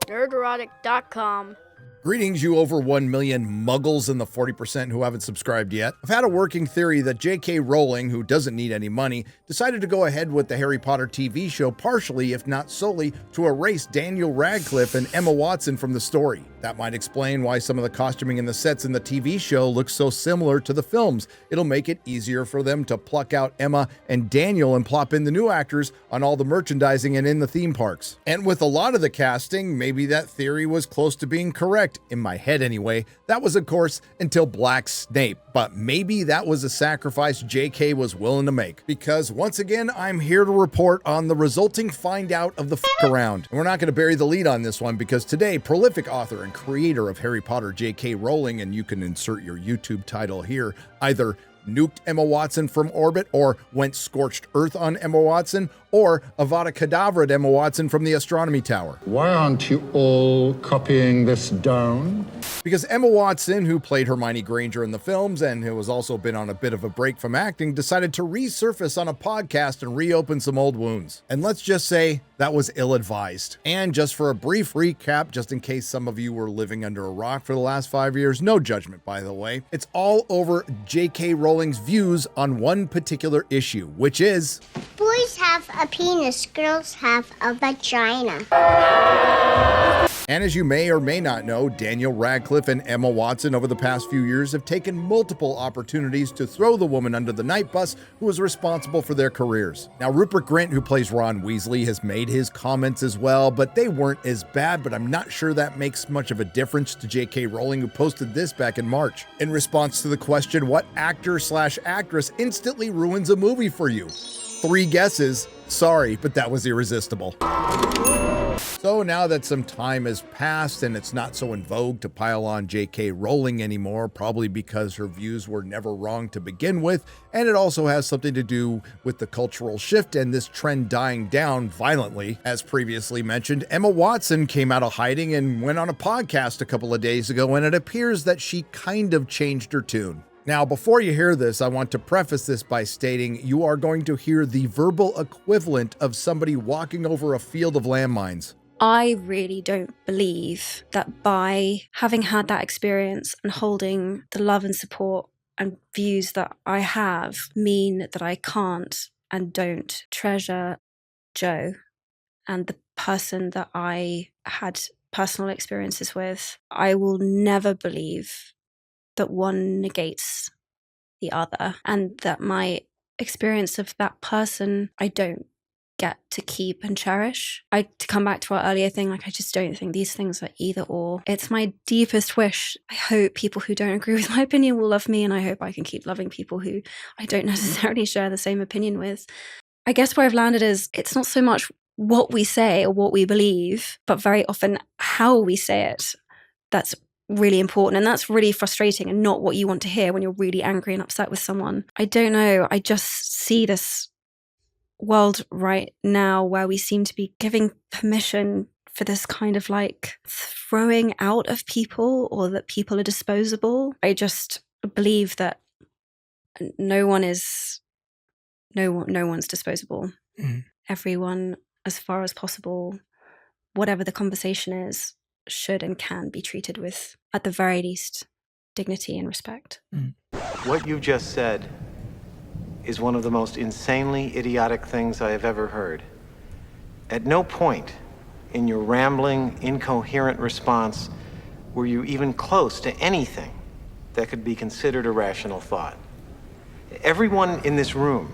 Nerdrotic.com. Greetings, you over 1 million muggles and the 40% who haven't subscribed yet. I've had a working theory that JK Rowling, who doesn't need any money, decided to go ahead with the Harry Potter TV show partially, if not solely, to erase Daniel Radcliffe and Emma Watson from the story. That might explain why some of the costuming and the sets in the TV show look so similar to the films. It'll make it easier for them to pluck out Emma and Daniel and plop in the new actors on all the merchandising and in the theme parks. And with a lot of the casting, maybe that theory was close to being correct. In my head anyway. That was, of course, until Black Snape, but maybe that was a sacrifice JK was willing to make. Because once again, I'm here to report on the resulting find out of the around. And we're not going to bury the lead on this one because today, prolific author and creator of Harry Potter, JK Rowling, and you can insert your YouTube title here, either nuked Emma Watson from orbit, or went scorched earth on Emma Watson, or Avada Kedavra Emma Watson from the astronomy tower. Why aren't you all copying this down? Because Emma Watson, who played Hermione Granger in the films and who has also been on a bit of a break from acting, decided to resurface on a podcast and reopen some old wounds. And let's just say that was ill-advised. And just for a brief recap, just in case some of you were living under a rock for the last 5 years, no judgment by the way, it's all over JK Rowling's views on one particular issue, which is boys have a penis, girls have a vagina. And as you may or may not know, Daniel Radcliffe and Emma Watson over the past few years have taken multiple opportunities to throw the woman under the night bus who was responsible for their careers. Now, Rupert Grint, who plays Ron Weasley, has made his comments as well, but they weren't as bad, but I'm not sure that makes much of a difference to JK Rowling, who posted this back in March. In response to the question, what actor/actress instantly ruins a movie for you? 3 guesses. Sorry, but that was irresistible. So now that some time has passed and it's not so in vogue to pile on JK Rowling anymore, probably because her views were never wrong to begin with, and it also has something to do with the cultural shift and this trend dying down violently. As previously mentioned, Emma Watson came out of hiding and went on a podcast a couple of days ago, and it appears that she kind of changed her tune. Now, before you hear this, I want to preface this by stating you are going to hear the verbal equivalent of somebody walking over a field of landmines. I really don't believe that by having had that experience and holding the love and support and views that I have mean that I can't and don't treasure Joe and the person that I had personal experiences with. I will never believe that one negates the other, and that my experience of that person I don't get to keep and cherish. To come back to our earlier thing, I just don't think these things are either or. It's my deepest wish. I hope people who don't agree with my opinion will love me, and I hope I can keep loving people who I don't necessarily share the same opinion with. I guess where I've landed is it's not so much what we say or what we believe, but very often how we say it that's really important, and that's really frustrating and not what you want to hear when you're really angry and upset with someone. I don't know, I just see this world right now where we seem to be giving permission for this kind of like throwing out of people, or that people are disposable. I just believe that no one's disposable. Everyone, as far as possible, whatever the conversation is, should and can be treated with, at the very least, dignity and respect. What you just said is one of the most insanely idiotic things I have ever heard. At no point in your rambling, incoherent response were you even close to anything that could be considered a rational thought. Everyone in this room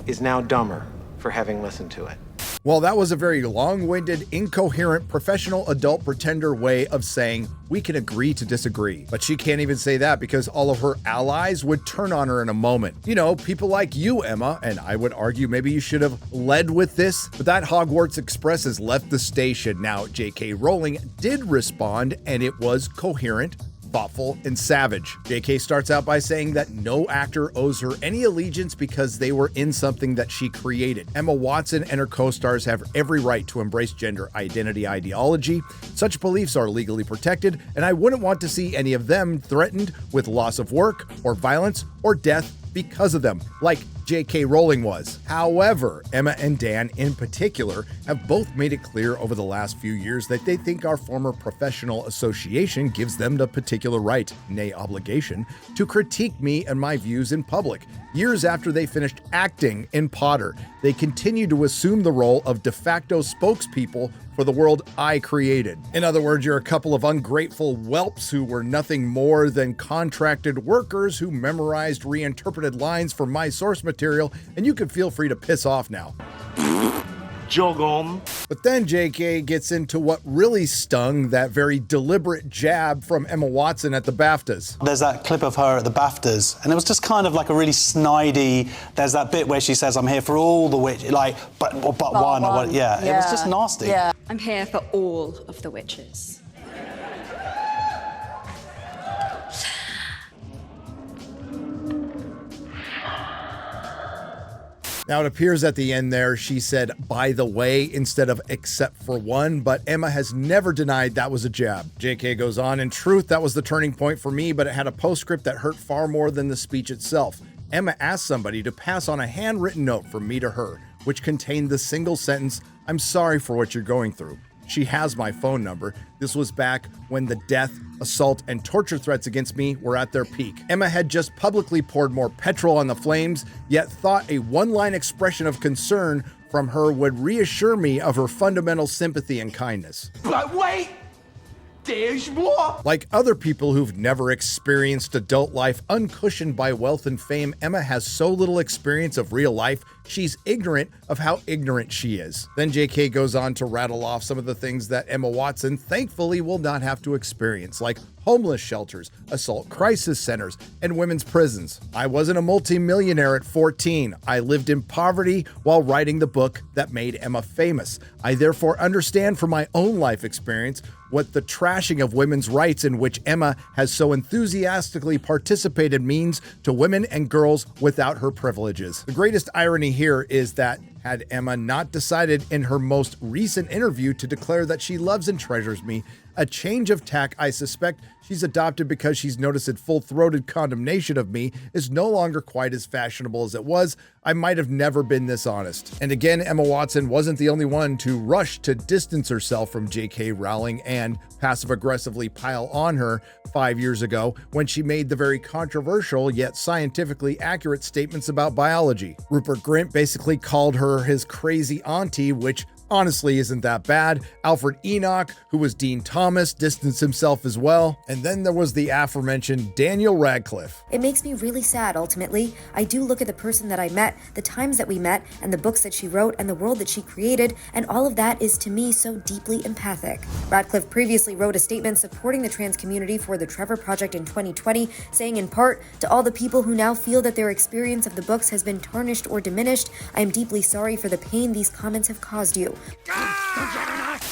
is now dumber for having listened to it. Well, that was a very long-winded, incoherent, professional adult pretender way of saying we can agree to disagree. But she can't even say that because all of her allies would turn on her in a moment. You know, people like you, Emma, and I would argue maybe you should have led with this, but that Hogwarts Express has left the station. Now, JK Rowling did respond, and it was coherent, thoughtful, and savage. JK starts out by saying that no actor owes her any allegiance because they were in something that she created. Emma Watson and her co-stars have every right to embrace gender identity ideology. Such beliefs are legally protected, and I wouldn't want to see any of them threatened with loss of work, or violence, or death because of them, like JK Rowling was. However, Emma and Dan in particular have both made it clear over the last few years that they think our former professional association gives them the particular right, nay obligation, to critique me and my views in public. Years after they finished acting in Potter, they continue to assume the role of de facto spokespeople for the world I created. In other words, you're a couple of ungrateful whelps who were nothing more than contracted workers who memorized reinterpreted lines from my source material, and you can feel free to piss off now. Jog on. But then JK gets into what really stung, that very deliberate jab from Emma Watson at the BAFTAs. There's that clip of her at the BAFTAs, and it was just kind of like a really snidey, there's that bit where she says, I'm here for all the witches, like, but one, or what, yeah, it was just nasty. Yeah. I'm here for all of the witches. Now, it appears at the end there, she said, by the way, instead of except for one, but Emma has never denied that was a jab. JK goes on, in truth, that was the turning point for me, but it had a postscript that hurt far more than the speech itself. Emma asked somebody to pass on a handwritten note from me to her, which contained the single sentence, I'm sorry for what you're going through. She has my phone number. This was back when the death, assault, and torture threats against me were at their peak. Emma had just publicly poured more petrol on the flames, yet thought a one-line expression of concern from her would reassure me of her fundamental sympathy and kindness. But wait! There's more! Like other people who've never experienced adult life uncushioned by wealth and fame, Emma has so little experience of real life, she's ignorant of how ignorant she is. Then JK goes on to rattle off some of the things that Emma Watson thankfully will not have to experience, like homeless shelters, assault crisis centers, and women's prisons. I wasn't a multimillionaire at 14. I lived in poverty while writing the book that made Emma famous. I therefore understand from my own life experience what the trashing of women's rights in which Emma has so enthusiastically participated means to women and girls without her privileges. The greatest irony here is that had Emma not decided in her most recent interview to declare that she loves and treasures me, a change of tack I suspect she's adopted because she's noticed that full-throated condemnation of me is no longer quite as fashionable as it was. I might have never been this honest. And again, Emma Watson wasn't the only one to rush to distance herself from JK Rowling and passive-aggressively pile on her 5 years ago when she made the very controversial yet scientifically accurate statements about biology. Rupert Grint basically called her his crazy auntie, which honestly isn't that bad. Alfred Enoch, who was Dean Thomas, distanced himself as well. And then there was the aforementioned Daniel Radcliffe. It makes me really sad, ultimately. I do look at the person that I met, the times that we met, and the books that she wrote, and the world that she created, and all of that is to me so deeply empathic. Radcliffe previously wrote a statement supporting the trans community for the Trevor Project in 2020, saying in part, to all the people who now feel that their experience of the books has been tarnished or diminished, I am deeply sorry for the pain these comments have caused you.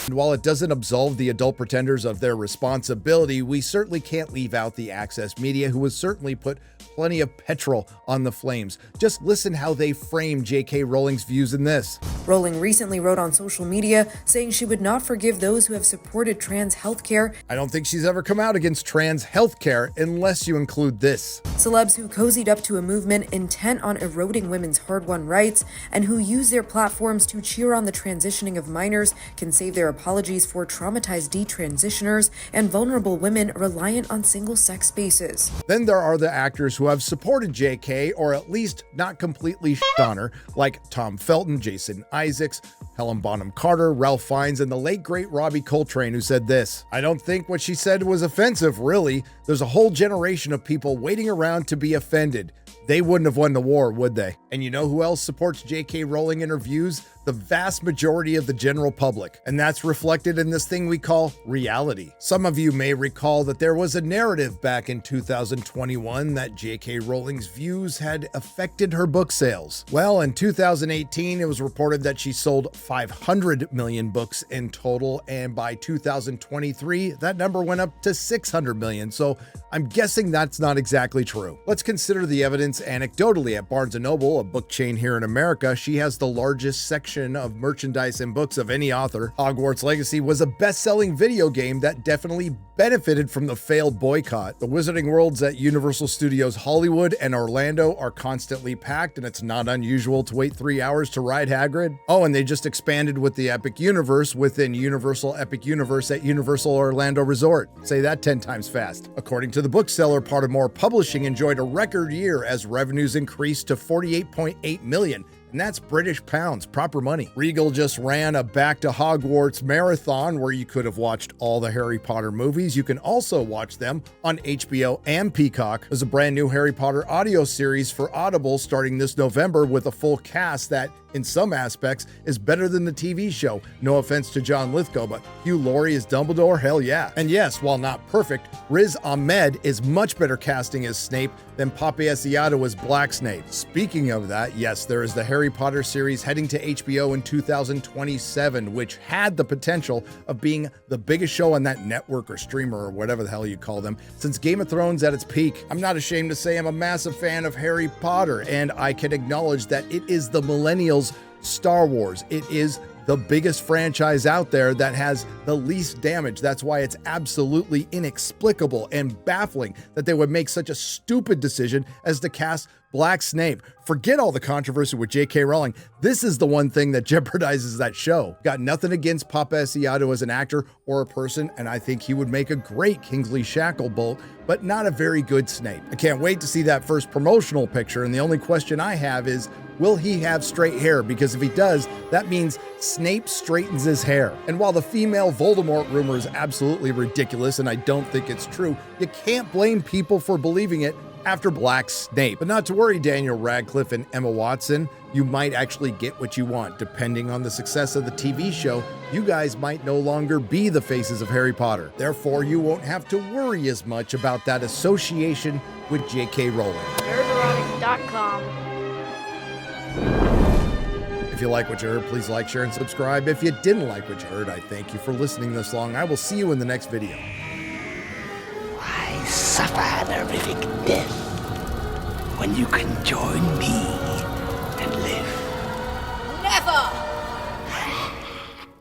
And while it doesn't absolve the adult pretenders of their responsibility, we certainly can't leave out the Access media, who has certainly put plenty of petrol on the flames. Just listen how they frame JK Rowling's views in this. Rowling recently wrote on social media saying she would not forgive those who have supported trans healthcare. I don't think she's ever come out against trans healthcare unless you include this. Celebs who cozied up to a movement intent on eroding women's hard-won rights and who use their platforms to cheer on the transitioning of minors can save their apologies for traumatized detransitioners and vulnerable women reliant on single-sex spaces. Then there are the actors who have supported JK, or at least not completely shit on her, like Tom Felton, Jason Isaacs, Helen Bonham Carter, Ralph Fiennes, and the late great Robbie Coltrane, who said this: I don't think what she said was offensive, really. There's a whole generation of people waiting around to be offended. They wouldn't have won the war, would they? And you know who else supports JK Rowling in her views? The vast majority of the general public. And that's reflected in this thing we call reality. Some of you may recall that there was a narrative back in 2021 that JK Rowling's views had affected her book sales. Well, in 2018, it was reported that she sold 500 million books in total, and by 2023, that number went up to 600 million. So I'm guessing that's not exactly true. Let's consider the evidence anecdotally. At Barnes & Noble, a book chain here in America, she has the largest section collection of merchandise and books of any author. Hogwarts Legacy was a best-selling video game that definitely benefited from the failed boycott. The Wizarding Worlds at Universal Studios Hollywood and Orlando are constantly packed, and it's not unusual to wait 3 hours to ride Hagrid. Oh, and they just expanded with the Epic Universe within Universal Epic Universe at Universal Orlando Resort. Say that 10 times fast. According to the bookseller, Pottermore Publishing enjoyed a record year as revenues increased to $48.8 million. And that's British pounds, proper money. Regal just ran a Back to Hogwarts marathon where you could have watched all the Harry Potter movies. You can also watch them on HBO and Peacock. There's a brand new Harry Potter audio series for Audible starting this November with a full cast that, in some aspects, is better than the TV show. No offense to John Lithgow, but Hugh Laurie as Dumbledore, hell yeah. And yes, while not perfect, Riz Ahmed is much better casting as Snape than Pape Asiato as Black Snape. Speaking of that, yes, there is the Harry Potter series heading to HBO in 2027, which had the potential of being the biggest show on that network or streamer or whatever the hell you call them since Game of Thrones at its peak. I'm not ashamed to say I'm a massive fan of Harry Potter, and I can acknowledge that it is the millennials' Star Wars. It is the biggest franchise out there that has the least damage. That's why it's absolutely inexplicable and baffling that they would make such a stupid decision as to cast Black Snape. Forget all the controversy with JK Rowling. This is the one thing that jeopardizes that show. Got nothing against Pape Asiato as an actor or a person, and I think he would make a great Kingsley Shacklebolt, but not a very good Snape. I can't wait to see that first promotional picture, and the only question I have is, will he have straight hair? Because if he does, that means Snape straightens his hair. And while the female Voldemort rumor is absolutely ridiculous, and I don't think it's true, you can't blame people for believing it after Black Snape. But not to worry, Daniel Radcliffe and Emma Watson, you might actually get what you want. Depending on the success of the TV show, you guys might no longer be the faces of Harry Potter. Therefore, you won't have to worry as much about that association with JK Rowling. Nerdrotic.com. If you like what you heard, please like, share, and subscribe. If you didn't like what you heard, I thank you for listening this long. I will see you in the next video. I suffer an horrific death when you can join me and live.